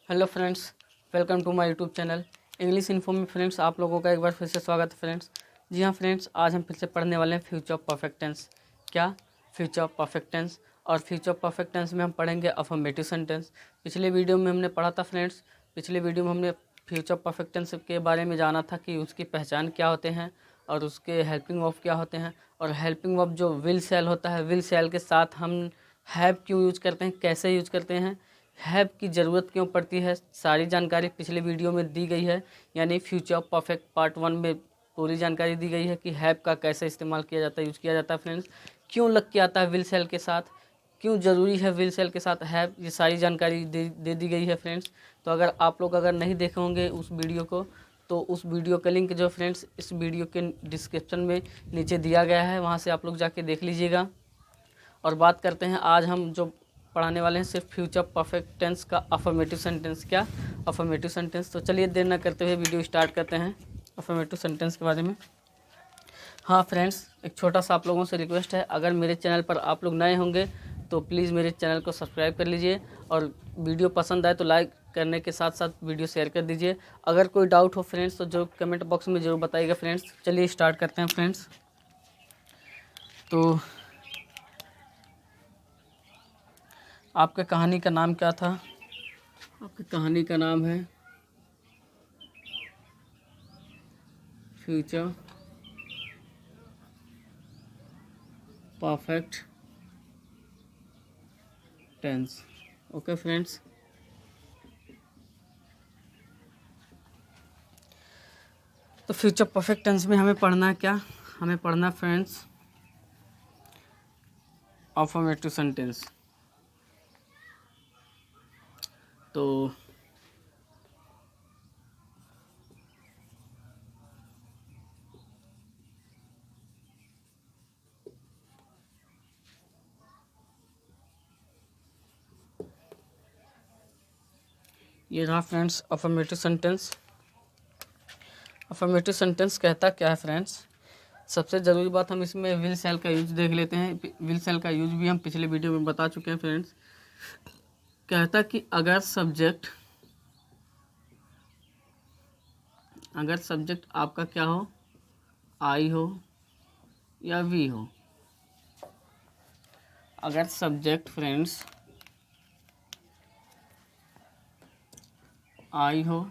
Hello friends, welcome to my YouTube channel English info में। Friends, आप लोगों का एक बार फिर से स्वागत है फ्रेंड्स। जी हाँ फ्रेंड्स, आज हम फिर से पढ़ने वाले हैं फ्यूचर ऑफ परफेक्ट टेंस। क्या? Future of perfect tense. और फ्यूचर ऑफ परफेक्ट टेंस में हम पढ़ेंगे अफर्मेटिव सेंटेंस। पिछले वीडियो में हमने पढ़ा था फ्रेंड्स, पिछले वीडियो में हमने फ्यूचर ऑफ परफेक्ट टेंस के बारे में जाना था कि उसकी पहचान क्या होते हैं और उसके हेल्पिंग वर्ब क्या होते हैं। और हेल्पिंग वर्ब जो विल शैल होता है, विल शैल के साथ हम हैव क्यों यूज करते हैं, कैसे यूज करते हैं, हैव की ज़रूरत क्यों पड़ती है, सारी जानकारी पिछले वीडियो में दी गई है। यानी फ्यूचर ऑफ परफेक्ट पार्ट 1 में पूरी जानकारी दी गई है कि हैव का कैसे इस्तेमाल किया जाता है, यूज़ किया जाता है फ्रेंड्स, क्यों लग के आता है विल सेल के साथ, क्यों ज़रूरी है विल सेल के साथ हैव, ये सारी जानकारी दे दी गई है फ्रेंड्स। तो अगर आप लोग नहीं देखे होंगे उस वीडियो को, तो उस वीडियो का लिंक जो फ्रेंड्स इस वीडियो के डिस्क्रिप्शन में नीचे दिया गया है, वहाँ से आप लोग जाके देख लीजिएगा। और बात करते हैं आज हम जो पढ़ाने वाले हैं सिर्फ फ्यूचर परफेक्ट टेंस का अफर्मेटिव सेंटेंस। क्या? Affirmative sentence. तो चलिए देर न करते हुए वीडियो स्टार्ट करते हैं अफर्मेटिव सेंटेंस के बारे में। हाँ फ्रेंड्स, एक छोटा सा आप लोगों से रिक्वेस्ट है, अगर मेरे चैनल पर आप लोग नए होंगे तो प्लीज़ मेरे चैनल को सब्सक्राइब कर लीजिए और वीडियो पसंद आए तो लाइक करने के साथ साथ वीडियो शेयर कर दीजिए। अगर कोई डाउट हो फ्रेंड्स तो जो कमेंट बॉक्स में ज़रूर बताइएगा फ्रेंड्स। चलिए स्टार्ट करते हैं फ्रेंड्स। तो आपके कहानी का नाम क्या था? आपकी कहानी का नाम है future perfect tense. Okay friends, तो फ्यूचर परफेक्ट टेंस में हमें पढ़ना है क्या? हमें पढ़ना फ्रेंड्स अफर्मेटिव सेंटेंस। तो ये रहा friends affirmative sentence. Affirmative sentence कहता क्या है फ्रेंड्स? सबसे ज़रूरी बात, हम इसमें विल सेल का यूज देख लेते हैं। विल सेल का यूज भी हम पिछले वीडियो में बता चुके हैं फ्रेंड्स। कहता कि अगर सब्जेक्ट आपका क्या हो, आई हो या वी हो। अगर सब्जेक्ट फ्रेंड्स आई हो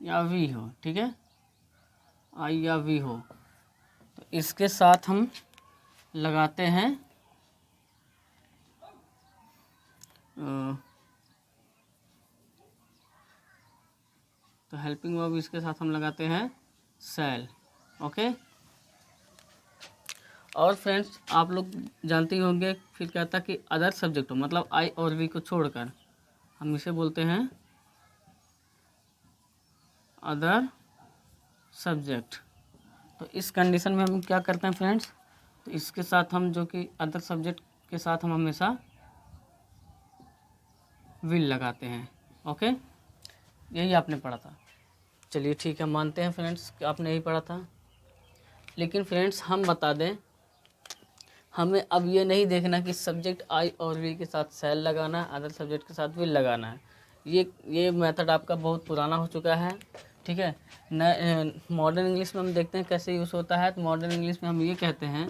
या वी हो, ठीक है, आई या वी हो, तो इसके साथ हम लगाते हैं तो हेल्पिंग वर्ब इसके साथ हम लगाते हैं सेल। ओके। और फ्रेंड्स आप लोग जानते ही होंगे, फिर कहता कि अदर सब्जेक्ट हो, मतलब आई और वी को छोड़कर हम इसे बोलते हैं अदर सब्जेक्ट। तो इस कंडीशन में हम क्या करते हैं फ्रेंड्स, तो इसके साथ हम जो कि अदर सब्जेक्ट के साथ हम हमेशा विल लगाते हैं। ओके, यही आपने पढ़ा था। चलिए ठीक है, मानते हैं फ्रेंड्स कि आपने यही पढ़ा था। लेकिन फ्रेंड्स हम बता दें, हमें अब ये नहीं देखना कि सब्जेक्ट आई और वी के साथ सेल लगाना है, अदर सब्जेक्ट के साथ विल लगाना है। ये मेथड आपका बहुत पुराना हो चुका है, ठीक है। न मॉडर्न इंग्लिश में हम देखते हैं कैसे यूज़ होता है। तो मॉडर्न इंग्लिश में हम ये कहते हैं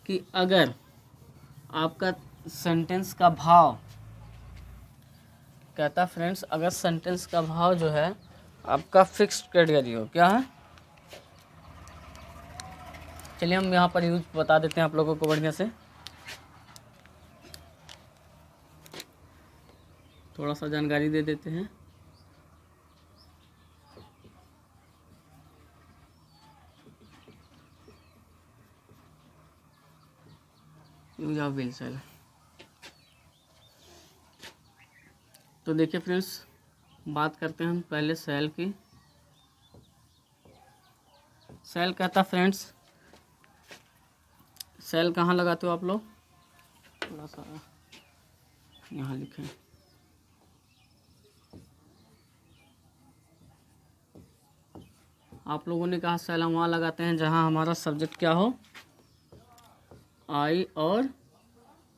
कि अगर आपका सेंटेंस का भाव, कहता फ्रेंड्स अगर सेंटेंस का भाव जो है आपका फिक्स्ड कैटेगरी हो, क्या है, चलिए हम यहाँ पर यूज बता देते हैं आप लोगों को बढ़िया से। थोड़ा सा जानकारी दे देते हैं। Use of will shall. तो देखिए फ्रेंड्स, बात करते हैं हम पहले सेल की। सेल कहता फ्रेंड्स, सेल कहाँ लगाते हो आप लोग, थोड़ा सा यहाँ लिखें। आप लोगों ने कहा सेल हम वहाँ लगाते हैं जहाँ हमारा सब्जेक्ट क्या हो, आई और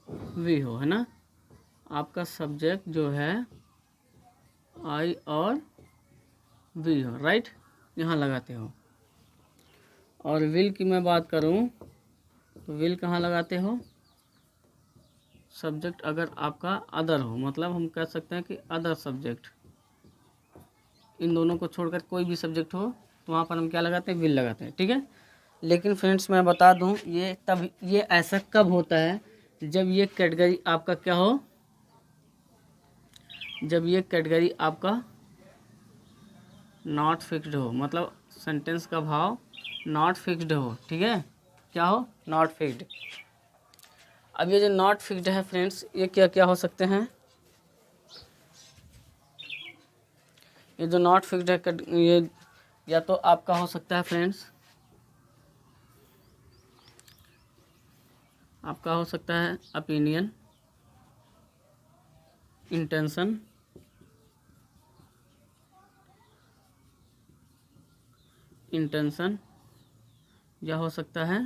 वी हो, है ना। आपका सब्जेक्ट जो है आई और वी हो, राइट, यहाँ लगाते हो। और विल की मैं बात करूँ तो विल कहाँ लगाते हो? सब्जेक्ट अगर आपका अदर हो, मतलब हम कह सकते हैं कि अदर सब्जेक्ट, इन दोनों को छोड़कर कोई भी सब्जेक्ट हो तो वहाँ पर हम क्या लगाते हैं? विल लगाते हैं, ठीक है। लेकिन फ्रेंड्स मैं बता दूँ, ये ऐसा कब होता है? जब ये कैटेगरी आपका क्या हो? जब ये कैटेगरी आपका नॉट फिक्स्ड हो, मतलब सेंटेंस का भाव नॉट फिक्स्ड हो, ठीक है। क्या हो? Not fixed. अब ये जो नॉट फिक्स्ड है फ्रेंड्स, ये क्या क्या हो सकते हैं? ये जो नॉट फिक्स्ड है, ये या तो आपका हो सकता है फ्रेंड्स, आपका हो सकता है ओपिनियन, इंटेंशन, या हो सकता है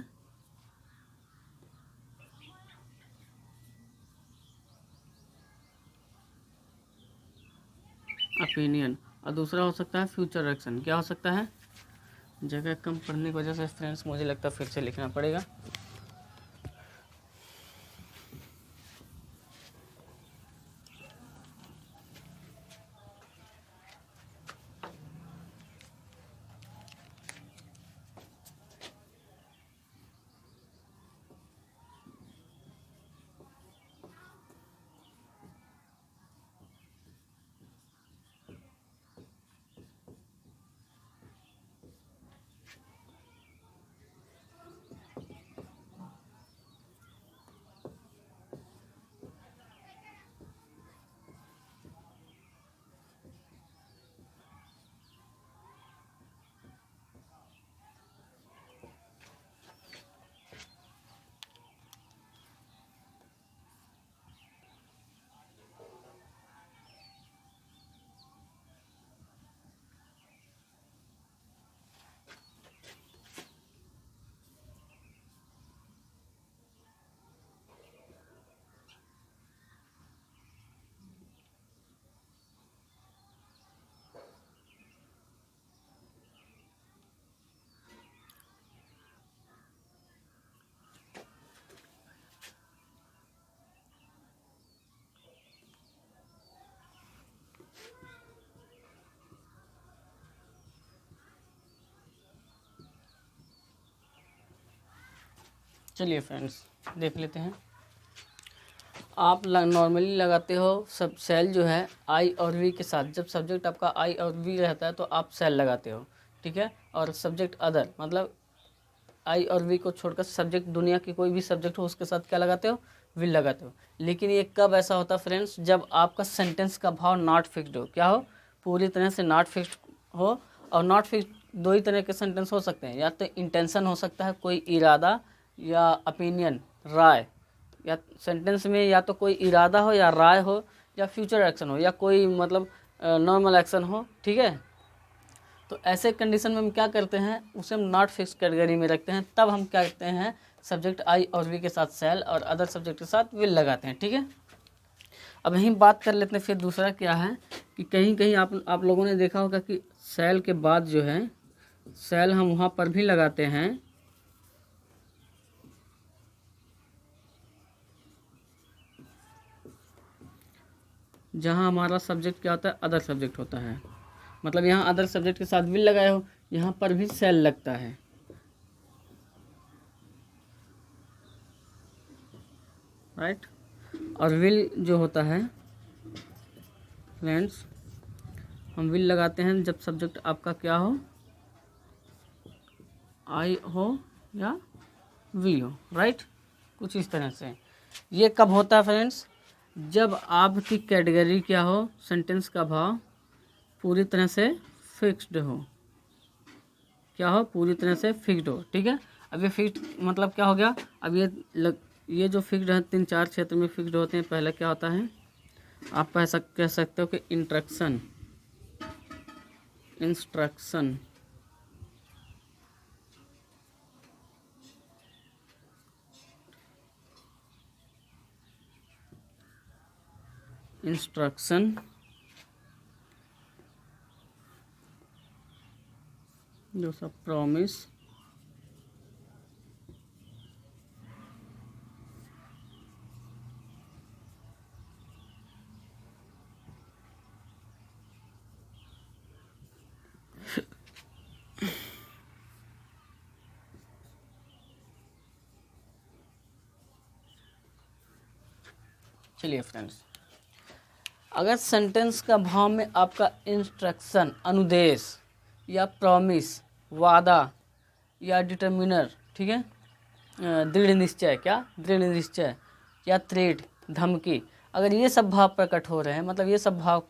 ओपिनियन, और दूसरा हो सकता है फ्यूचर एक्शन। क्या हो सकता है? जगह कम पढ़ने की वजह से फ्रेंड्स मुझे लगता है फिर से लिखना पड़ेगा। चलिए फ्रेंड्स देख लेते हैं। आप नॉर्मली लगाते हो सब सेल जो है आई और वी के साथ। जब सब्जेक्ट आपका आई और वी रहता है तो आप सेल लगाते हो, ठीक है। और सब्जेक्ट अदर, मतलब आई और वी को छोड़कर सब्जेक्ट दुनिया की कोई भी सब्जेक्ट हो उसके साथ क्या लगाते हो? विल लगाते हो। लेकिन ये कब ऐसा होता है फ्रेंड्स? जब आपका सेंटेंस का भाव नॉट फिक्स्ड हो। क्या हो? पूरी तरह से नॉट फिक्स्ड हो। और नॉट फिक्स्ड दो ही तरह के सेंटेंस हो सकते हैं, या तो इंटेंशन हो सकता है, कोई इरादा, या ओपिनियन, राय। या सेंटेंस में या तो कोई इरादा हो, या राय हो, या फ्यूचर एक्शन हो, या कोई मतलब नॉर्मल एक्शन हो, ठीक है। तो ऐसे कंडीशन में हम क्या करते हैं? उसे हम नॉट फिक्स कैटेगरी में रखते हैं। तब हम क्या करते हैं? सब्जेक्ट आई और वी के साथ सेल और अदर सब्जेक्ट के साथ विल लगाते हैं, ठीक है। अब यहीं बात कर लेते हैं फिर दूसरा क्या है कि कहीं कहीं आप लोगों ने देखा होगा कि सेल के बाद जो है, सेल हम वहाँ पर भी लगाते हैं जहाँ हमारा सब्जेक्ट क्या होता है? अदर सब्जेक्ट होता है। मतलब यहाँ अदर सब्जेक्ट के साथ विल लगाए हो, यहाँ पर भी सेल लगता है, राइट। और विल जो होता है फ्रेंड्स, हम विल लगाते हैं जब सब्जेक्ट आपका क्या हो? आई हो या वी हो, राइट। कुछ इस तरह से। ये कब होता है फ्रेंड्स? जब आपकी कैटेगरी क्या हो? सेंटेंस का भाव पूरी तरह से फिक्स्ड हो। क्या हो? पूरी तरह से फिक्स्ड हो, ठीक है। अब ये फिक्स्ड मतलब क्या हो गया? अब ये जो फिक्स्ड है 3-4 क्षेत्र में फिक्स्ड होते हैं। पहले क्या होता है? आप कह सकते हो कि इंस्ट्रक्शन, इंस्ट्रक्शन, इंस्ट्रक्शन, जो सब प्रॉमिस चलिए फ्रेंड्स, अगर सेंटेंस का भाव में आपका इंस्ट्रक्शन, अनुदेश या प्रॉमिस, वादा या डिटर्मिनर, ठीक है, दृढ़ निश्चय, क्या दृढ़ निश्चय, या थ्रेट, धमकी, अगर ये सब भाव प्रकट हो रहे हैं, मतलब ये सब भाव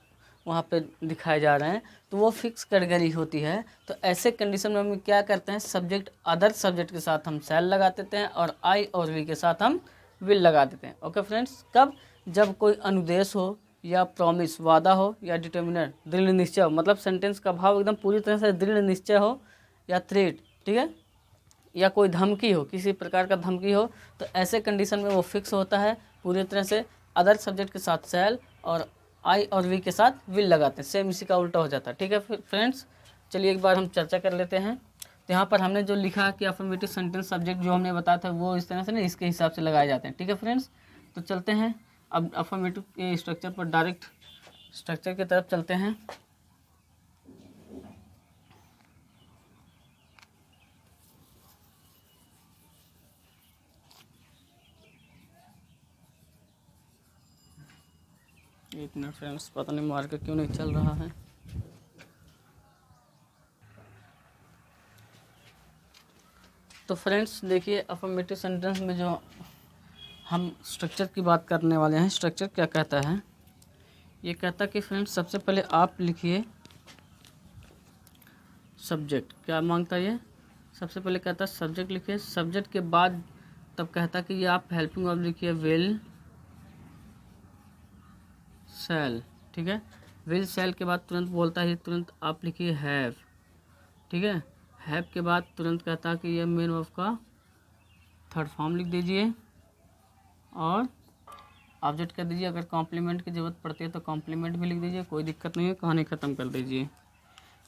वहाँ पे दिखाए जा रहे हैं, तो वो फिक्स कैटेगरी होती है। तो ऐसे कंडीशन में हम क्या करते हैं, सब्जेक्ट अदर सब्जेक्ट के साथ हम शैल लगा देते हैं और आई और वी के साथ हम विल लगा देते हैं। ओके फ्रेंड्स, कब, जब कोई अनुदेश हो या प्रॉमिस, वादा हो, या डिटर्मिनर, दृढ़ निश्चय हो, मतलब सेंटेंस का भाव एकदम पूरी तरह से दृढ़ निश्चय हो, या थ्रेट, ठीक है, या कोई धमकी हो, किसी प्रकार का धमकी हो, तो ऐसे कंडीशन में वो फिक्स होता है पूरी तरह से। अदर सब्जेक्ट के साथ शैल और आई और वी के साथ विल लगाते हैं, सेम इसी का उल्टा हो जाता है। ठीक है फ्रेंड्स, चलिए एक बार हम चर्चा कर लेते हैं। तो यहाँ पर हमने जो लिखा कि अफर्मेटिव सेंटेंस सब्जेक्ट जो हमने बताया था वो इस तरह से ना इसके हिसाब से लगाए जाते हैं। ठीक है फ्रेंड्स, तो चलते हैं अब अफर्मेटिव के स्ट्रक्चर पर, डायरेक्ट स्ट्रक्चर की तरफ चलते हैं। एक मिनट फ्रेंड्स, पता नहीं मार्केट क्यों नहीं चल रहा है। तो फ्रेंड्स देखिए, अफर्मेटिव सेंटेंस में जो हम स्ट्रक्चर की बात करने वाले हैं, स्ट्रक्चर क्या कहता है, ये कहता है कि फ्रेंड्स सबसे पहले आप लिखिए सब्जेक्ट, क्या मांगता है ये, सबसे पहले कहता है सब्जेक्ट लिखिए, सब्जेक्ट के बाद तब कहता है कि ये आप हेल्पिंग वर्ब लिखिए विल शैल, ठीक है, विल शैल के बाद तुरंत बोलता है, तुरंत आप लिखिए हैव, ठीक है, हैव के बाद तुरंत कहता है कि ये मेन वर्ब का थर्ड फॉर्म लिख दीजिए और ऑब्जेक्ट कर दीजिए। अगर कॉम्प्लीमेंट की ज़रूरत पड़ती है तो कॉम्प्लीमेंट भी लिख दीजिए, कोई दिक्कत नहीं है, कहानी ख़त्म कर दीजिए।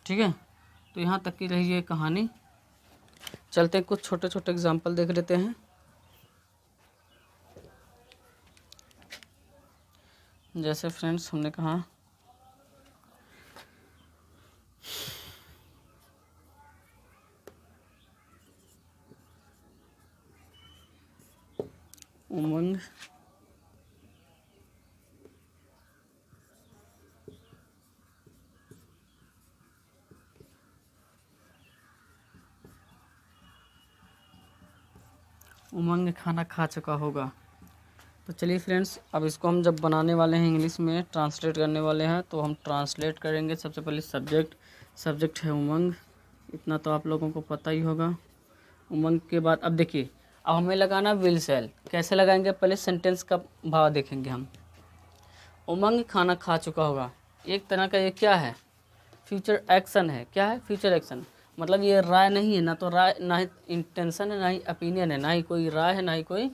ठीक है, तो यहाँ तक की रही है कहानी। चलते हैं, कुछ छोटे छोटे एग्जांपल देख लेते हैं। जैसे फ्रेंड्स हमने कहा उमंग उमंग खाना खा चुका होगा। तो चलिए फ्रेंड्स, अब इसको हम जब बनाने वाले हैं, इंग्लिश में ट्रांसलेट करने वाले हैं, तो हम ट्रांसलेट करेंगे। सबसे पहले सब्जेक्ट है उमंग, इतना तो आप लोगों को पता ही होगा। उमंग के बाद अब देखिए, अब हमें लगाना विल सेल। कैसे लगाएंगे, पहले सेंटेंस का भाव देखेंगे हम। उमंग खाना खा चुका होगा, एक तरह का ये क्या है, फ्यूचर एक्शन है। क्या है, फ्यूचर एक्शन, मतलब ये राय नहीं है, ना तो राय, ना ही इंटेंशन है, ना ही ओपिनियन है, ना ही कोई राय है, ना ही कोई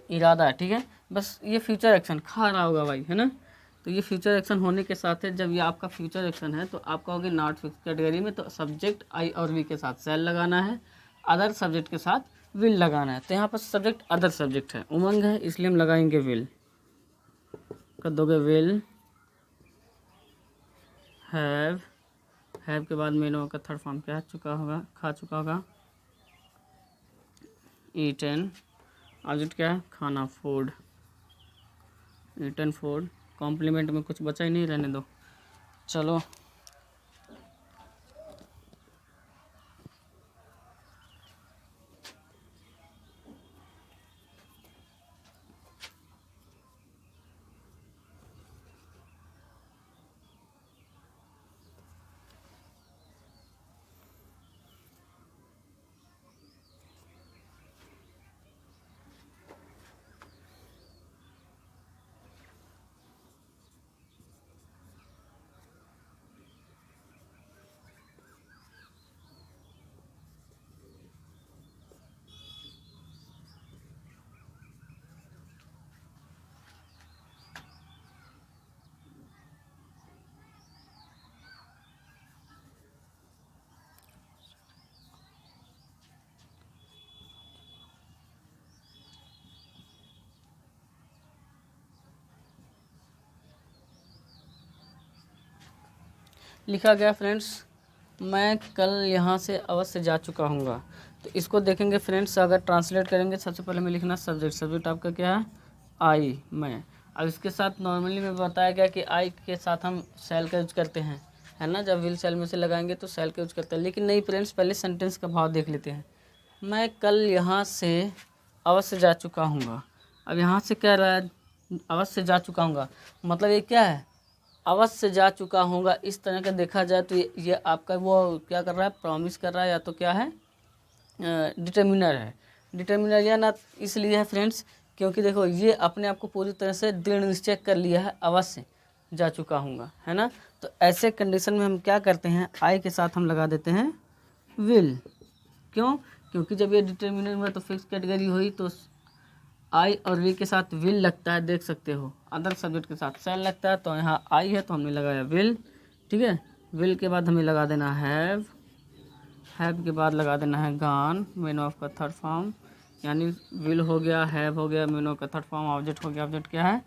इरादा है। ठीक है, बस ये फ्यूचर एक्शन, खा रहा होगा भाई, है ना। तो ये फ्यूचर एक्शन होने के साथ है, जब ये आपका फ्यूचर एक्शन है तो आप कहोगे नॉट फिक्स कैटेगरी में, तो सब्जेक्ट आई और वी के साथ सेल लगाना है, अदर सब्जेक्ट के साथ विल लगाना है। तो यहाँ पर सब्जेक्ट अदर सब्जेक्ट है, उमंग है, इसलिए हम लगाएंगे विल, कर दोगे विल हैव, हैव के बाद मेन वर्ब का थर्ड फॉर्म क्या चुका होगा, खा चुका होगा, ईटन, ऑब्जेक्ट क्या है, खाना, फूड, ईटन फूड, कॉम्प्लीमेंट में कुछ बचा ही नहीं, रहने दो। चलो लिखा गया फ्रेंड्स, मैं कल यहाँ से अवश्य जा चुका हूँगा। तो इसको देखेंगे फ्रेंड्स, अगर ट्रांसलेट करेंगे सबसे पहले मैं लिखना सब्जेक्ट। सब्जेक्ट आपका क्या है? आई, मैं। अब इसके साथ नॉर्मली में बताया गया कि आई के साथ हम शैल का यूज करते हैं, है ना। जब विल शैल में से लगाएंगे तो शैल का यूज करते हैं, लेकिन नहीं फ्रेंड्स, पहले सेंटेंस का भाव देख लेते हैं। मैं कल यहाँ से अवश्य जा चुका हूँगा। अब यहाँ से कह रहा है अवश्य जा चुका हूँगा, मतलब ये क्या है? अवश्य जा चुका हूँगा। इस तरह का देखा जाए तो ये आपका वो क्या कर रहा है? प्रॉमिस कर रहा है, या तो क्या है? डिटर्मिनर है। डिटर्मिनर या ना इसलिए है फ्रेंड्स क्योंकि देखो ये अपने आप को पूरी तरह से दृढ़ निश्चय कर लिया है, अवश्य जा चुका हूँगा, है ना। तो ऐसे कंडीशन में हम क्या करते हैं? आई के साथ हम लगा देते हैं विल। क्यों? क्योंकि जब ये डिटर्मिनर में तो फिक्स कैटेगरी हुई तो आई और वी के साथ विल लगता है, देख सकते हो। अदर सब्जेक्ट के साथ शैल लगता है, तो यहाँ आई है तो हमने लगाया विल, ठीक है। विल के बाद हमें लगा देना हैव के बाद लगा देना है गॉन, मेन ऑफ का थर्ड फॉर्म, यानी विल हो गया, हैव हो गया, मेन ऑफ का थर्ड फॉर्म, ऑब्जेक्ट हो गया। ऑब्जेक्ट क्या है?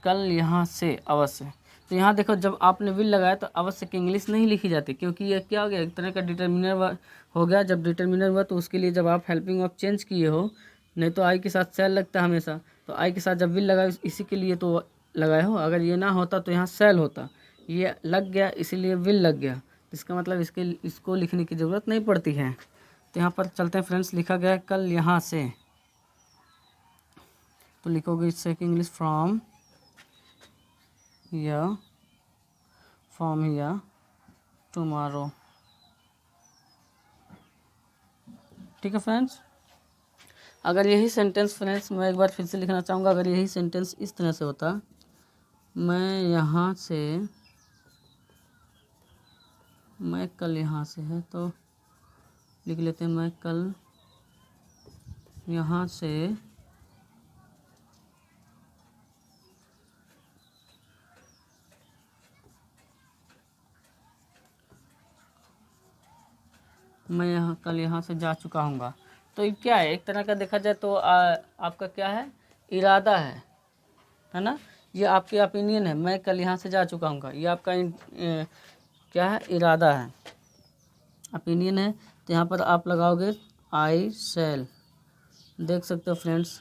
कल यहाँ से अवश्य। तो यहाँ देखो, जब आपने विल लगाया तो अवश्य की इंग्लिश नहीं लिखी जाती, क्योंकि ये क्या हो गया? एक तरह का डिटर्मिनर हो गया। जब डिटर्मिनर हुआ तो उसके लिए जब आप हेल्पिंग ऑफ चेंज किए हो, नहीं तो आई के साथ शैल लगता है हमेशा, तो आई के साथ जब विल लगाए इसी के लिए तो लगाए हो। अगर ये ना होता तो यहाँ शैल होता, ये लग गया इसीलिए विल लग गया। इसका मतलब इसको लिखने की ज़रूरत नहीं पड़ती है। तो यहाँ पर चलते हैं फ्रेंड्स, लिखा गया है कल यहाँ से, तो लिखोगे इससे कि इंग्लिश फ्रॉम हियर टुमारो, ठीक है फ्रेंड्स। अगर यही सेंटेंस फ्रेंड्स मैं एक बार फिर से लिखना चाहूँगा, अगर यही सेंटेंस इस तरह से होता, मैं कल यहाँ से है, तो लिख लेते हैं मैं कल यहाँ से कल यहाँ से जा चुका हूँगा। तो ये क्या है? एक तरह का देखा जाए तो आपका क्या है? इरादा है ना। ये आपकी ओपिनियन है, मैं कल यहाँ से जा चुका हूँ, ये आपका क्या है? इरादा है, ओपिनियन है। तो यहाँ पर आप लगाओगे आई शैल, देख सकते हो फ्रेंड्स,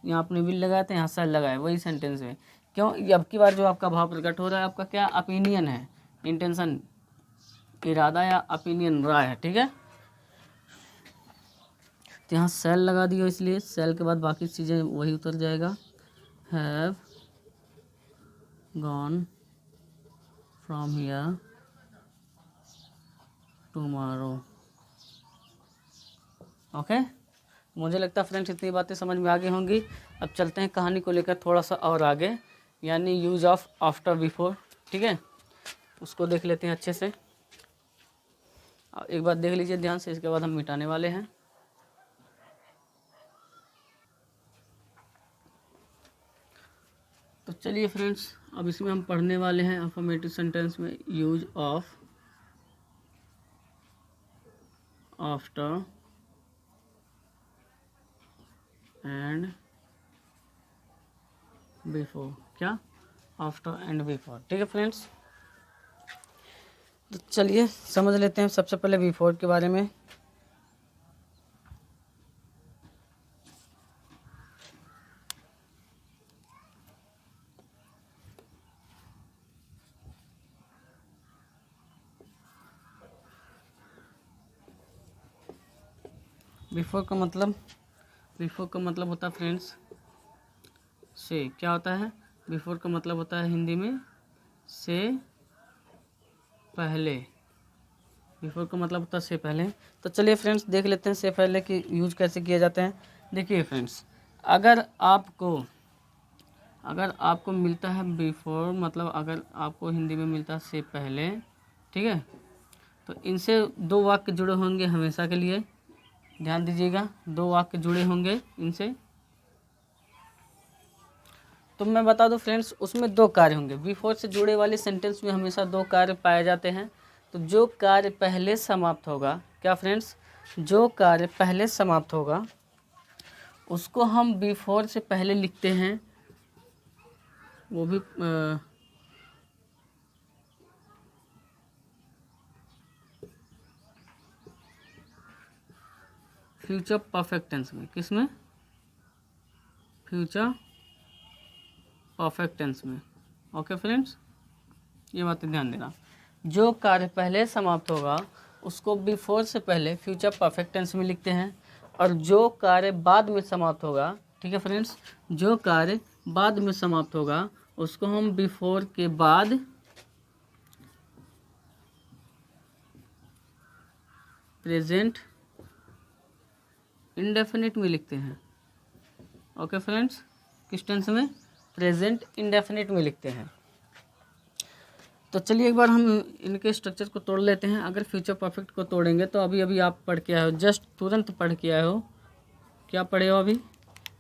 यहाँ आपने विल लगाया था, यहाँ शैल लगाया, वही सेंटेंस में। क्यों? ये अब की बार जो आपका भाव प्रकट हो रहा है आपका क्या? ओपिनियन है, इंटेंशन, इरादा या ओपिनियन, राय है, ठीक है। तो यहाँ शैल लगा दियो, इसलिए शैल के बाद बाकी चीज़ें वही उतर जाएगा। Have gone from here tomorrow, okay. मुझे लगता है फ्रेंड्स इतनी बातें समझ में आ गई होंगी। अब चलते हैं कहानी को लेकर थोड़ा सा और आगे, यानी यूज ऑफ आफ्टर बिफोर, ठीक है। उसको देख लेते हैं अच्छे से। एक बार देख लीजिए ध्यान से, इसके बाद हम मिटाने वाले हैं। तो चलिए फ्रेंड्स, अब इसमें हम पढ़ने वाले हैं अफर्मेटिव सेंटेंस में use of after and before. क्या? आफ्टर एंड बिफोर, ठीक है फ्रेंड्स। तो चलिए समझ लेते हैं सबसे पहले बिफोर के बारे में। बिफोर का मतलब होता है फ्रेंड्स से। क्या होता है? बिफोर का मतलब होता है हिंदी में से पहले। बिफोर का मतलब होता है से पहले। तो चलिए फ्रेंड्स देख लेते हैं से पहले की यूज कैसे किए जाते हैं। देखिए फ्रेंड्स, अगर आपको मिलता है बिफोर, मतलब अगर आपको हिंदी में मिलता है से पहले, ठीक है, तो इनसे दो वाक्य जुड़े होंगे हमेशा के लिए। ध्यान दीजिएगा, दो वाक्य जुड़े होंगे इनसे। तो मैं बता दूं फ्रेंड्स, उसमें दो कार्य होंगे। बिफोर से जुड़े वाले सेंटेंस में हमेशा दो कार्य पाए जाते हैं। तो जो कार्य पहले समाप्त होगा, क्या फ्रेंड्स, जो कार्य पहले समाप्त होगा उसको हम बिफोर से पहले लिखते हैं। वो भी फ्यूचर परफेक्ट टेंस में। किस में? फ्यूचर परफेक्ट टेंस में। ओके फ्रेंड्स, ये बातें ध्यान देना। जो कार्य पहले समाप्त होगा उसको बिफोर से पहले फ्यूचर परफेक्ट टेंस में लिखते हैं, और जो कार्य बाद में समाप्त होगा, ठीक है फ्रेंड्स, जो कार्य बाद में समाप्त होगा उसको हम बिफोर के बाद प्रेजेंट इंडेफिनिट में लिखते हैं। ओके फ्रेंड्स, किस टेंस में? प्रेजेंट इंडेफिनिट में लिखते हैं। तो चलिए एक बार हम इनके स्ट्रक्चर को तोड़ लेते हैं। अगर फ्यूचर परफेक्ट को तोड़ेंगे तो अभी अभी आप पढ़ के आए हो, जस्ट तुरंत पढ़ के आए हो। क्या पढ़े हो अभी?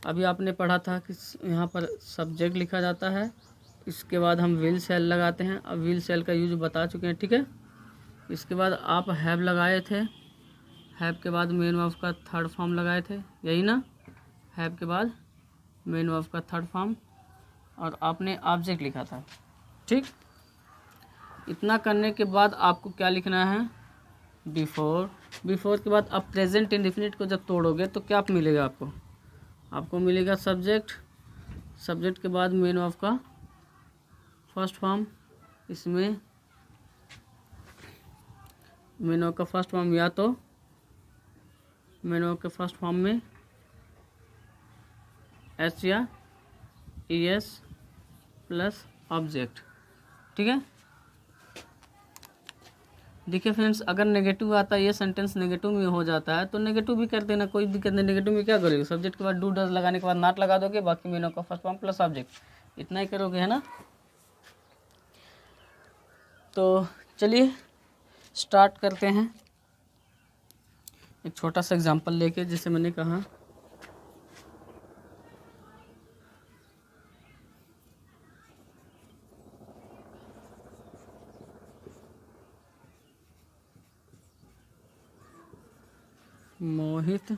अभी आपने पढ़ा था कि यहाँ पर सब्जेक्ट लिखा जाता है, इसके बाद हम विल सेल लगाते हैं। अब विल सेल का यूज बता चुके हैं, ठीक है। इसके बाद आप हैव लगाए थे, हैव के बाद मेन वर्ब का थर्ड फॉर्म लगाए थे, यही ना? हैव के बाद मेन वर्ब का थर्ड फॉर्म, और आपने ऑब्जेक्ट लिखा था, ठीक। इतना करने के बाद आपको क्या लिखना है? बिफोर। बिफोर के बाद आप प्रेजेंट इंडेफिनिट को जब तोड़ोगे तो क्या मिलेगा आपको? आपको मिलेगा सब्जेक्ट, सब्जेक्ट के बाद मेन वर्ब का फर्स्ट फॉर्म। इसमें मेन वर्ब का फर्स्ट फॉर्म या तो मेन वर्ब के फर्स्ट फॉर्म में एस या ई एस प्लस ऑब्जेक्ट, ठीक है। देखिए फ्रेंड्स, अगर नेगेटिव आता है, ये सेंटेंस नेगेटिव में हो जाता है तो नेगेटिव भी कर देना, कोई दिक्कत नहीं। नेगेटिव में क्या करोगे? सब्जेक्ट के बाद डू डज लगाने के बाद नॉट लगा दोगे, बाकी मेन वर्ब का फर्स्ट फॉर्म प्लस ऑब्जेक्ट, इतना ही करोगे, है ना। तो चलिए स्टार्ट करते हैं एक छोटा सा एग्जांपल लेके। जैसे मैंने कहा, मोहित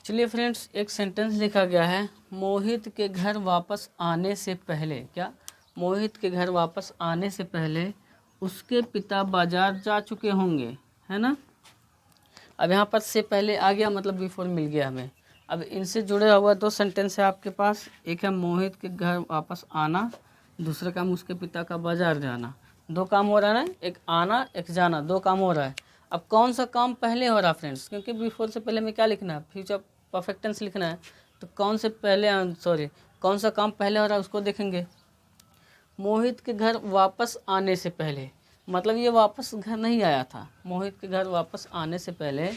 चलिए फ्रेंड्स, एक सेंटेंस लिखा गया है, मोहित के घर वापस आने से पहले। क्या? मोहित के घर वापस आने से पहले उसके पिता बाजार जा चुके होंगे, है ना। अब यहाँ पर से पहले आ गया, मतलब बिफोर मिल गया हमें। अब इनसे जुड़े हुआ दो सेंटेंस है आपके पास, एक है मोहित के घर वापस आना, दूसरा काम उसके पिता का बाजार जाना। दो काम हो रहा है ना, एक आना एक जाना, दो काम हो रहा है। अब कौन सा काम पहले हो रहा है फ्रेंड्स? क्योंकि बिफोर से पहले में क्या लिखना है? फ्यूचर परफेक्ट टेंस लिखना है। तो कौन से पहले, कौन सा काम पहले हो रहा है उसको देखेंगे। मोहित के घर वापस आने से पहले, मतलब ये वापस घर नहीं आया था। मोहित के घर वापस आने से पहले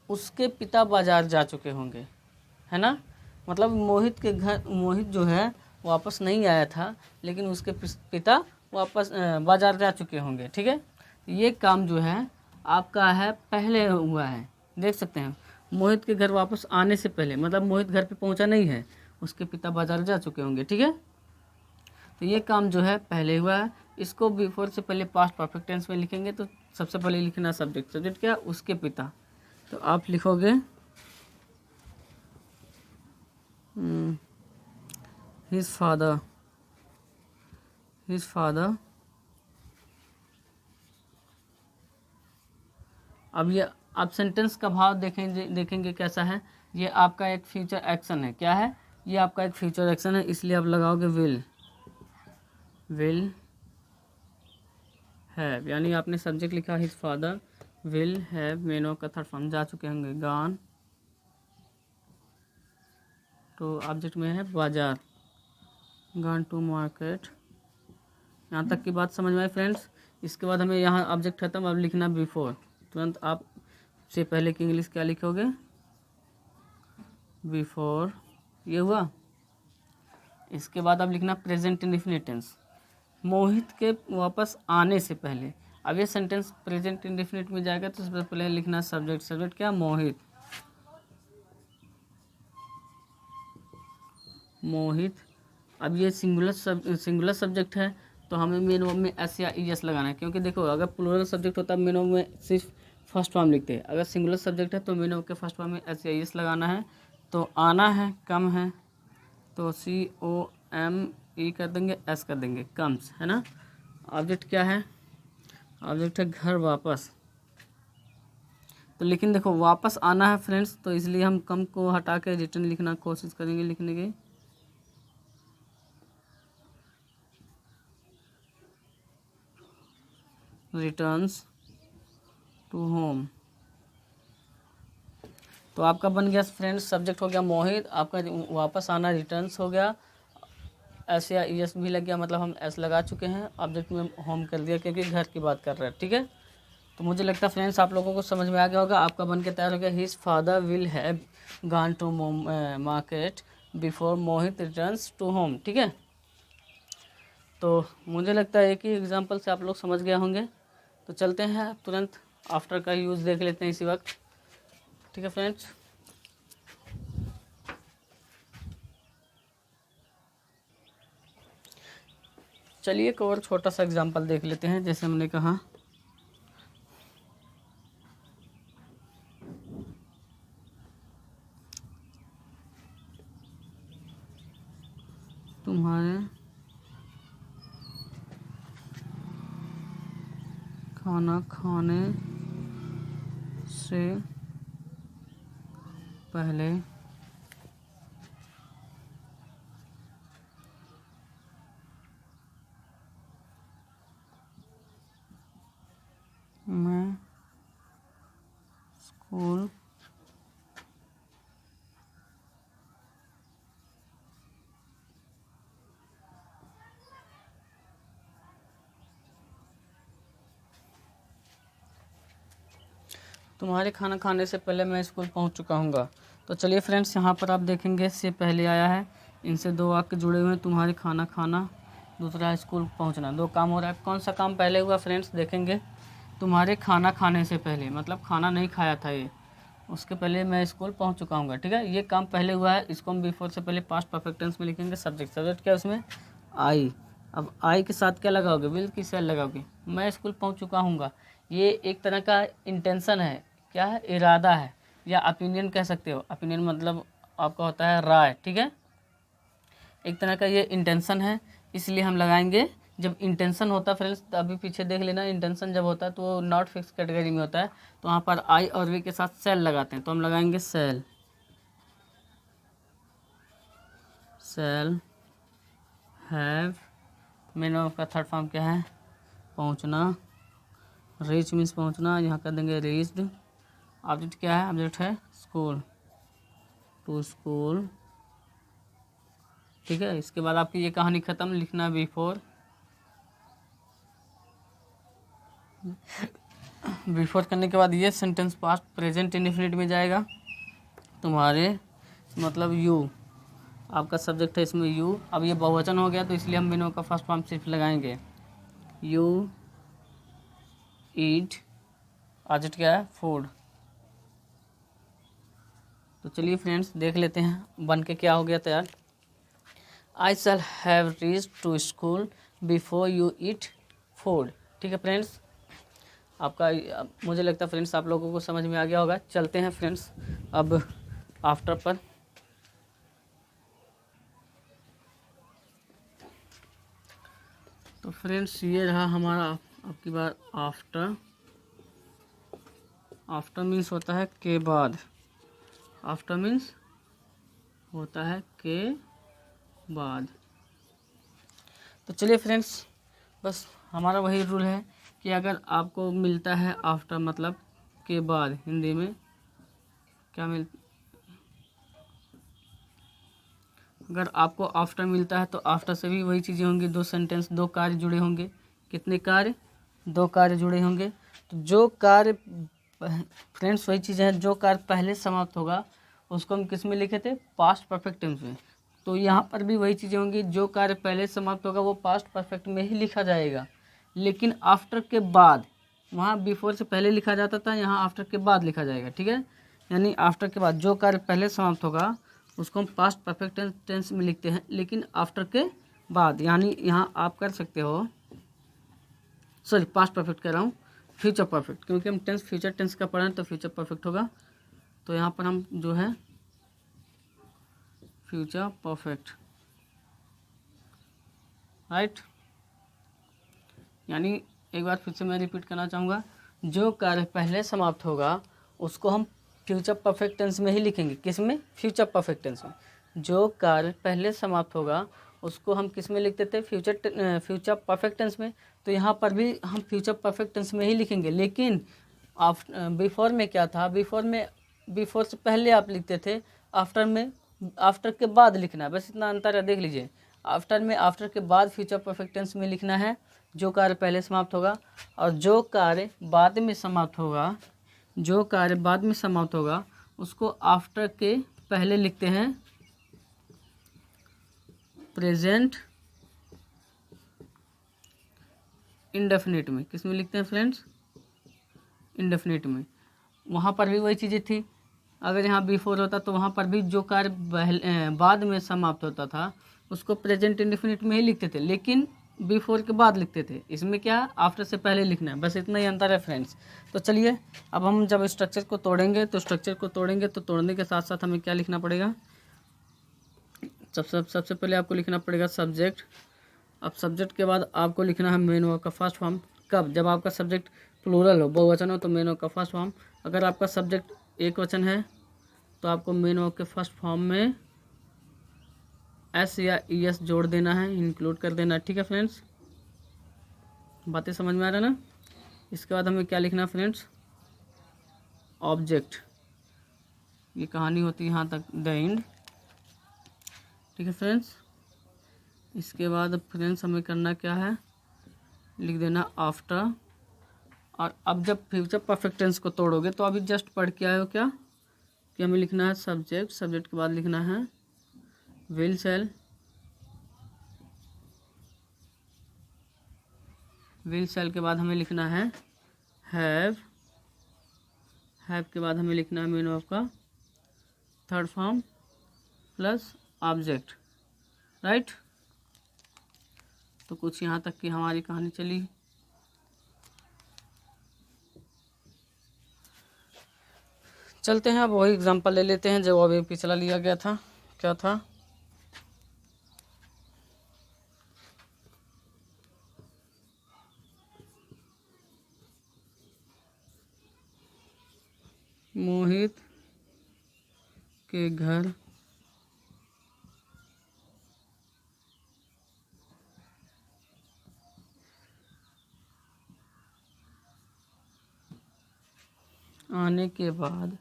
उसके पिता बाजार जा चुके होंगे, है ना। मतलब मोहित के घर, मोहित जो है वापस नहीं आया था, लेकिन उसके पिता वापस बाजार जा चुके होंगे, ठीक है। ये काम जो है आपका है पहले हुआ है, देख सकते हैं। मोहित के घर वापस आने से पहले, मतलब मोहित घर पे पहुंचा नहीं है, उसके पिता बाजार जा चुके होंगे, ठीक है। तो ये काम जो है पहले हुआ है। इसको बिफोर से पहले पास्ट परफेक्ट टेंस में लिखेंगे तो सबसे पहले लिखना सब्जेक्ट। सब्जेक्ट क्या? उसके पिता। तो आप लिखोगे हिज फादर, हिज फादर। अब ये आप सेंटेंस का भाव देखेंगे कैसा है। ये आपका एक फ्यूचर एक्शन है। क्या है? ये आपका एक फ्यूचर एक्शन है, इसलिए आप लगाओगे विल हैव। यानी आपने सब्जेक्ट लिखा his father, will have, main verb का थर्ड फॉर्म, जा चुके होंगे, गॉन तो ऑब्जेक्ट में है बाजार, गॉन टू मार्केट। यहाँ तक की बात समझ में आई फ्रेंड्स। इसके बाद हमें यहाँ ऑब्जेक्ट खत्म, अब लिखना बिफोर। तुरंत आप से पहले की इंग्लिश क्या लिखोगे, बिफोर, ये हुआ। इसके बाद अब लिखना प्रेजेंट इंडेफिनिट टेंस, मोहित के वापस आने से पहले। अब ये सेंटेंस प्रेजेंट इंडेफिनिट में जाएगा तो सबसे पहले लिखना सब्जेक्ट। सब्जेक्ट क्या, मोहित, मोहित। अब ये सिंगुलर सब्जेक्ट है तो हमें मेन वर्ब में एस या ई एस लगाना है, क्योंकि देखो अगर प्लूरल सब्जेक्ट होता है मेन वर्ब में सिर्फ फर्स्ट फॉर्म लिखते हैं, अगर सिंगुलर सब्जेक्ट है तो मेन वर्ब के फर्स्ट फॉर्म में एस या ई एस लगाना है। तो आना है, कम है, तो COME कर देंगे, एस कर देंगे, कम्स, है ना। ऑब्जेक्ट क्या है, ऑब्जेक्ट है घर वापस। तो लेकिन देखो वापस आना है फ्रेंड्स, तो इसलिए हम कम को हटा के रिटर्न लिखना कोशिश करेंगे लिखने की। Returns to home. तो आपका बन गया फ्रेंड्स, सब्जेक्ट हो गया मोहित, आपका वापस आना रिटर्न्स हो गया, एस या ई एस भी लग गया, मतलब हम एस लगा चुके हैं। ऑब्जेक्ट में होम कर दिया क्योंकि घर की बात कर रहे हैं, ठीक है। तो मुझे लगता है फ्रेंड्स आप लोगों को समझ में आ गया होगा। आपका बन के तैयार हो गया, his father will have gone to market before Mohit returns to home, ठीक है। तो मुझे लगता है एक ही एग्जांपल से आप लोग समझ गए होंगे। तो चलते हैं तुरंत आफ्टर का यूज़ देख लेते हैं इसी वक्त, ठीक है फ्रेंड्स। चलिए एक और छोटा सा एग्जांपल देख लेते हैं। जैसे हमने कहा तुम्हारे खाना खाने से पहले मैं स्कूल तुम्हारे खाना खाने से पहले मैं स्कूल पहुंच चुका हूँगा। तो चलिए फ्रेंड्स यहाँ पर आप देखेंगे से पहले आया है, इनसे दो वाक्य जुड़े हुए हैं, तुम्हारे खाना खाना, दूसरा है स्कूल पहुंचना। दो काम हो रहा है, कौन सा काम पहले हुआ फ्रेंड्स देखेंगे। तुम्हारे खाना खाने से पहले मतलब खाना नहीं खाया था ये, उसके पहले मैं स्कूल पहुंच चुका हूँ, ठीक है। ये काम पहले हुआ है, इसको हम बिफोर से पहले पास्ट परफेक्ट टेंस में लिखेंगे। सब्जेक्ट, सब्जेक्ट क्या है उसमें, आई। अब आई के साथ क्या लगाओगे, विल की सेल लगाओगे। मैं स्कूल पहुंच चुका हूँगा, ये एक तरह का इंटेंशन है, क्या है, इरादा है, या ओपिनियन कह सकते हो। ओपिनियन मतलब आपका होता है राय, ठीक है। एक तरह का ये इंटेंशन है, इसलिए हम लगाएंगे। जब इंटेंशन होता है फ्रेंड्स, तो अभी पीछे देख लेना, इंटेंशन जब होता है तो वो नॉट फिक्स कैटेगरी में होता है, तो वहाँ पर आई और वी के साथ सेल लगाते हैं, तो हम लगाएंगे shall. Shall have, main verb का थर्ड फॉर्म क्या है, पहुँचना। रीच मीन्स पहुँचना, यहाँ कर देंगे रीच्ड। ऑब्जेक्ट क्या है, ऑब्जेक्ट है स्कूल, टू स्कूल, ठीक है। इसके बाद आपकी ये कहानी ख़त्म, लिखना बिफोर। बिफोर करने के बाद ये सेंटेंस पास्ट प्रेजेंट इंडेफिनिट में जाएगा। तुम्हारे मतलब यू, आपका सब्जेक्ट है इसमें यू। अब ये बहुवचन हो गया तो इसलिए हम बिनो का फर्स्ट फॉर्म सिर्फ लगाएंगे, यू ईट। ऑब्जेक्ट क्या है, फूड। तो चलिए फ्रेंड्स देख लेते हैं बन के क्या हो गया तैयार। I shall have reach to school before you eat food, ठीक है फ्रेंड्स। आपका मुझे लगता है फ्रेंड्स आप लोगों को समझ में आ गया होगा। चलते हैं फ्रेंड्स अब आफ्टर पर। तो फ्रेंड्स ये रहा हमारा आपकी बार आफ्टर। आफ्टर मीन्स होता है के बाद, आफ्टर मीन्स होता है के बाद। तो चलिए फ्रेंड्स बस हमारा वही रूल है कि अगर आपको मिलता है आफ्टर मतलब के बाद, हिंदी में क्या अगर आपको आफ्टर मिलता है तो आफ्टर से भी वही चीज़ें होंगी, दो सेंटेंस, दो कार्य जुड़े होंगे। कितने कार्य? दो कार्य जुड़े होंगे। तो जो कार्य फ्रेंड्स वही चीज़ है, जो कार्य पहले समाप्त होगा उसको हम किस में लिखे थे? पास्ट परफेक्ट टेंस में। तो यहाँ पर भी वही चीज़ें होंगी, जो कार्य पहले समाप्त होगा वो पास्ट परफेक्ट में ही लिखा जाएगा। लेकिन आफ्टर के बाद, वहाँ बिफोर से पहले लिखा जाता था, यहाँ आफ्टर के बाद लिखा जाएगा। ठीक है, यानी आफ्टर के बाद जो कार्य पहले समाप्त होगा उसको हम पास्ट परफेक्ट टेंस में लिखते हैं, लेकिन आफ्टर के बाद, यानी यहाँ आप कर सकते हो, सॉरी पास्ट परफेक्ट कह रहा हूँ, फ्यूचर परफेक्ट, क्योंकि हम टेंस फ्यूचर टेंस का पढ़ा है तो फ्यूचर परफेक्ट होगा। तो यहाँ पर हम जो है फ्यूचर परफेक्ट, राइट। यानी एक बार फिर से मैं रिपीट करना चाहूँगा, जो कार्य पहले समाप्त होगा उसको हम फ्यूचर परफेक्ट टेंस में ही लिखेंगे। किस में? फ्यूचर परफेक्ट टेंस में। जो कार्य पहले समाप्त होगा उसको हम किस में लिखते थे? फ्यूचर परफेक्ट टेंस में। तो यहाँ पर भी हम फ्यूचर परफेक्ट टेंस में ही लिखेंगे, लेकिन बिफोर में क्या था? बिफोर से पहले आप लिखते थे, आफ्टर में आफ्टर के बाद लिखना है, बस इतना अंतर है, देख लीजिए। आफ्टर में आफ्टर के बाद फ्यूचर परफेक्ट टेंस में लिखना है जो कार्य पहले समाप्त होगा, और जो कार्य बाद में समाप्त होगा, जो कार्य बाद में समाप्त होगा उसको आफ्टर के पहले लिखते हैं प्रेजेंट इंडेफिनिट में। किस में लिखते हैं फ्रेंड्स? इंडेफिनिट में। वहाँ पर भी वही चीज़ें थी, अगर यहाँ बिफोर होता तो वहाँ पर भी जो कार्य बाद में समाप्त होता था उसको प्रेजेंट इंडेफिनिट में ही लिखते थे, लेकिन बिफोर के बाद लिखते थे। इसमें क्या? आफ्टर से पहले लिखना है, बस इतना ही अंतर है फ्रेंड्स। तो चलिए अब हम जब स्ट्रक्चर को तोड़ेंगे तो तोड़ने के साथ साथ हमें क्या लिखना पड़ेगा? सबसे पहले आपको लिखना पड़ेगा सब्जेक्ट। अब सब्जेक्ट के बाद आपको लिखना है मेन वर्ब का फर्स्ट फॉर्म। कब? जब आपका सब्जेक्ट प्लूरल हो, बहुवचन हो, तो मेन वर्ब का फर्स्ट फॉर्म। अगर आपका सब्जेक्ट एक वचन है तो आपको मेन वर्ब के फर्स्ट फॉर्म में एस या ई एस जोड़ देना है, इंक्लूड कर देना। ठीक है फ्रेंड्स, बातें समझ में आ रहा है ना? इसके बाद हमें क्या लिखना है फ्रेंड्स? ऑब्जेक्ट। ये कहानी होती है यहाँ तक, द एंड। ठीक है फ्रेंड्स, इसके बाद फ्रेंड्स हमें करना क्या है? लिख देना आफ्टर। और अब जब फ्यूचर परफेक्ट टेंस को तोड़ोगे तो अभी जस्ट पढ़ के आए हो क्या कि हमें लिखना है सब्जेक्ट, सब्जेक्ट के बाद लिखना है विल सेल, विल सेल के बाद हमें लिखना है हैव, हैव के बाद हमें लिखना है मेन वर्ब का third form plus object, right. तो कुछ यहाँ तक की हमारी कहानी चली। चलते हैं अब वही एग्जांपल ले लेते हैं जो अभी पिछला लिया गया था। क्या था? मोहित के घर आने के बाद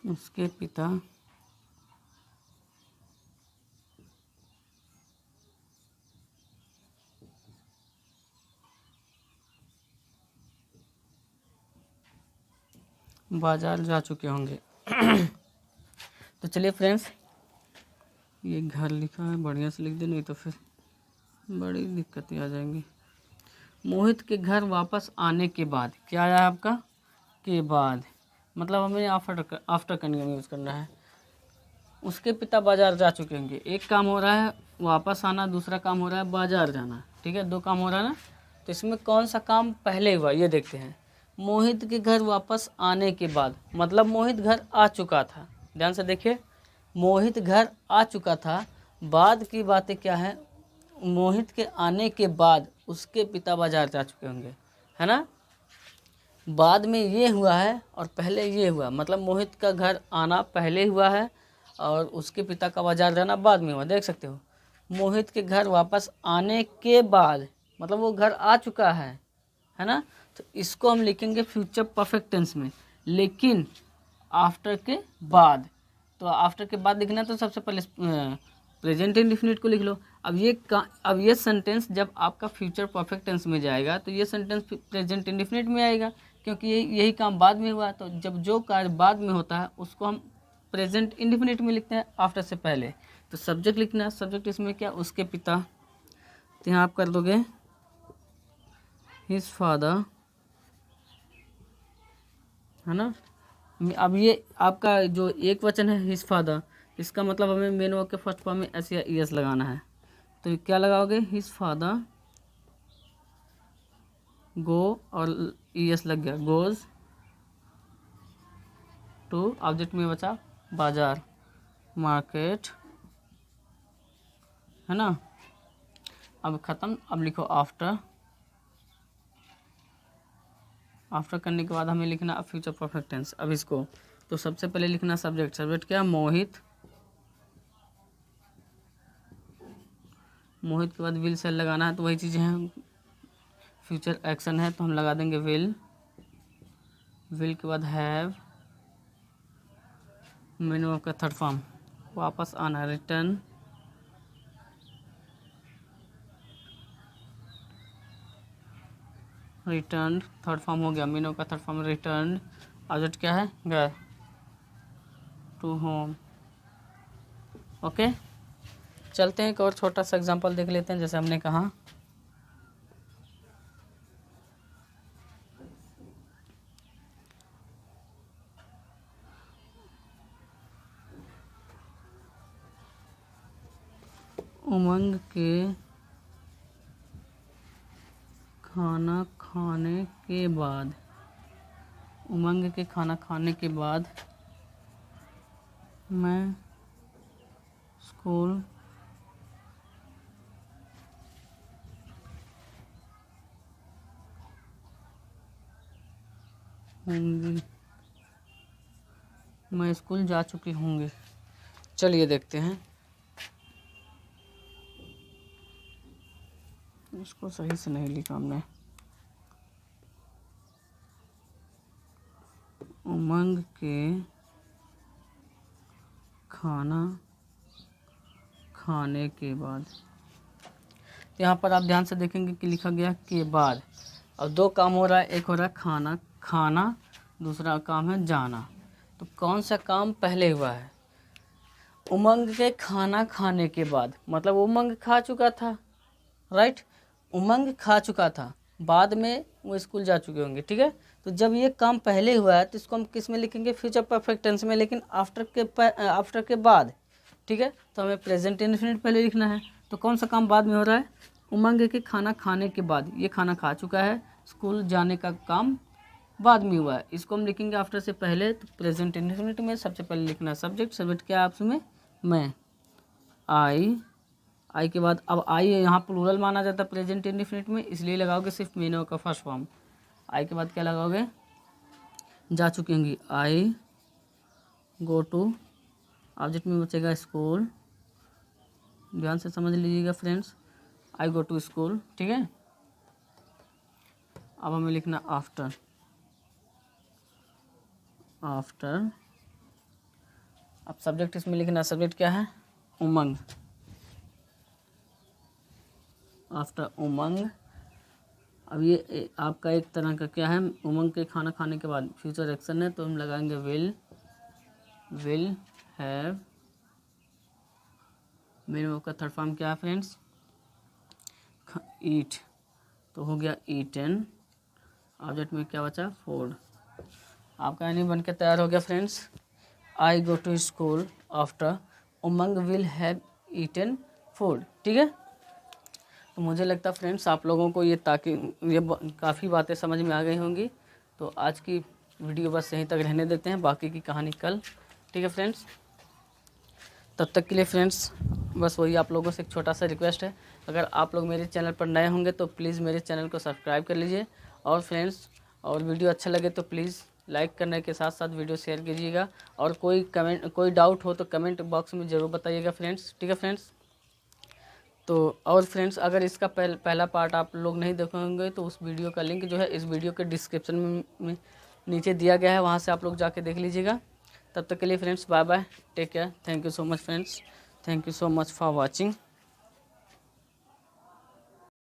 उसके पिता बाजार जा चुके होंगे। तो चलिए फ्रेंड्स, ये घर लिखा है, बढ़िया से लिख दे, नहीं तो फिर बड़ी दिक्कतें आ जाएंगी। मोहित के घर वापस आने के बाद, क्या आया आपका? के बाद, मतलब हमें आफ्टर का नियम यूज़ करना है। उसके पिता बाजार जा चुके होंगे। एक काम हो रहा है वापस आना, दूसरा काम हो रहा है बाजार जाना। ठीक है, दो काम हो रहा है ना। तो इसमें कौन सा काम पहले हुआ ये देखते हैं। मोहित के घर वापस आने के बाद, मतलब मोहित घर आ चुका था। ध्यान से देखिए, मोहित घर आ चुका था। बाद की बातें क्या है? मोहित के आने के बाद उसके पिता बाजार जा चुके होंगे, है ना। बाद में ये हुआ है और पहले ये हुआ, मतलब मोहित का घर आना पहले हुआ है और उसके पिता का बाजार जाना बाद में हुआ। देख सकते हो, मोहित के घर वापस आने के बाद, मतलब वो घर आ चुका है ना। तो इसको हम लिखेंगे फ्यूचर परफेक्ट टेंस में, लेकिन आफ्टर के बाद। तो आफ्टर के बाद लिखना है तो सबसे पहले प्रेजेंट इंडेफिनिट को लिख लो। अब ये सेंटेंस जब आपका फ्यूचर परफेक्ट टेंस में जाएगा तो ये सेंटेंस प्रेजेंट इंडेफिनिट में आएगा, क्योंकि यही काम बाद में हुआ। तो जब जो कार्य बाद में होता है उसको हम प्रेजेंट इंडेफिनिट में लिखते हैं आफ्टर से पहले। तो सब्जेक्ट लिखना, सब्जेक्ट इसमें क्या, उसके पिता। तो यहाँ आप कर दोगे हिज फादर, है ना। अब ये आपका जो एक वचन है हिज फादर, इसका मतलब हमें मेन वर्ब के फर्स्ट फॉर्म में एस या ई एस लगाना है। तो क्या लगाओगे, हिज फादर गो, और ई एस लग गया, गोज टू, ऑब्जेक्ट में बचा बाजार, मार्केट, है ना। अब ख़त्म। अब लिखो आफ्टर। आफ्टर करने के बाद हमें लिखना फ्यूचर परफेक्ट टेंस। अब इसको तो सबसे पहले लिखना सब्जेक्ट। सब्जेक्ट क्या, मोहित। मोहित के बाद विल से लगाना है, तो वही चीज़ें हैं, फ्यूचर एक्शन है तो हम लगा देंगे विल। विल के बाद हैव, मेनू का थर्ड फॉर्म वापस आना, रिटर्न। रिटर्न थर्ड फॉर्म हो गया, मीनो का थर्ड फॉर्म रिटर्न। ऑब्जेक्ट क्या है, गए टू होम। ओके, चलते हैं एक और छोटा सा एग्जांपल देख लेते हैं। जैसे हमने कहा उमंग के खाना खाने के बाद, उमंग के खाना खाने के बाद मैं स्कूल होंगी, मैं स्कूल जा चुकी होंगी। चलिए देखते हैं, इसको सही से नहीं लिखा हमने। उमंग के खाना खाने के बाद, यहाँ पर आप ध्यान से देखेंगे कि लिखा गया के बाद। अब दो काम हो रहा है, एक हो रहा है खाना खाना, दूसरा काम है जाना। तो कौन सा काम पहले हुआ है, उमंग के खाना खाने के बाद, मतलब उमंग खा चुका था, राइट। उमंग खा चुका था, बाद में वो स्कूल जा चुके होंगे, ठीक है। तो जब ये काम पहले हुआ है तो इसको हम किस में लिखेंगे, फ्यूचर परफेक्ट टेंस में, लेकिन आफ्टर के बाद, ठीक है। तो हमें प्रेजेंट इंडेफिनिट पहले लिखना है। तो कौन सा काम बाद में हो रहा है, उमंग के खाना खाने के बाद, ये खाना खा चुका है, स्कूल जाने का काम बाद में हुआ है, इसको हम लिखेंगे आफ्टर से पहले। तो प्रेजेंट इंडेफिनिट में सबसे पहले लिखना है सब्जेक्ट। सब्जेक्ट क्या है आपस में, मैं, आई के बाद, अब आई यहाँ प्लूरल माना जाता है प्रेजेंट इंडेफिनिट में, इसलिए लगाओगे सिर्फ मेनो का फर्स्ट फॉर्म। आई के बाद क्या लगाओगे, जा चुकी होंगी, आई गो टू, ऑब्जेक्ट में बचेगा स्कूल। ध्यान से समझ लीजिएगा friends, I go to school, ठीक है। अब हमें लिखना आफ्टर। आफ्टर, अब सब्जेक्ट इसमें लिखना, सब्जेक्ट क्या है, उमंग। आफ्टर उमंग, अब ये आपका एक तरह का क्या है, उमंग के खाना खाने के बाद फ्यूचर एक्शन है, तो हम लगाएंगे विल हैव। मेरे वर्ब का थर्ड फॉर्म क्या है फ्रेंड्स, ईट, तो हो गया ईटन। ऑब्जेक्ट में क्या बचा, फूड। आपका यानी बन के तैयार हो गया friends, I go to school after Umang will have eaten food, ठीक है। तो मुझे लगता है फ्रेंड्स आप लोगों को ये काफ़ी बातें समझ में आ गई होंगी। तो आज की वीडियो बस यहीं तक रहने देते हैं, बाकी की कहानी कल, ठीक है फ्रेंड्स। तब तक के लिए फ्रेंड्स बस वही आप लोगों से एक छोटा सा रिक्वेस्ट है, अगर आप लोग मेरे चैनल पर नए होंगे तो प्लीज़ मेरे चैनल को सब्सक्राइब कर लीजिए, और फ्रेंड्स और वीडियो अच्छा लगे तो प्लीज़ लाइक करने के साथ साथ वीडियो शेयर कीजिएगा, और कोई डाउट हो तो कमेंट बॉक्स में ज़रूर बताइएगा फ्रेंड्स, ठीक है फ्रेंड्स। तो और फ्रेंड्स, अगर इसका पहला पार्ट आप लोग नहीं देखेंगे तो उस वीडियो का लिंक जो है इस वीडियो के डिस्क्रिप्शन में नीचे दिया गया है, वहाँ से आप लोग जाके देख लीजिएगा। तब तक के लिए friends bye bye, take care, thank you so much friends, thank you so much for watching.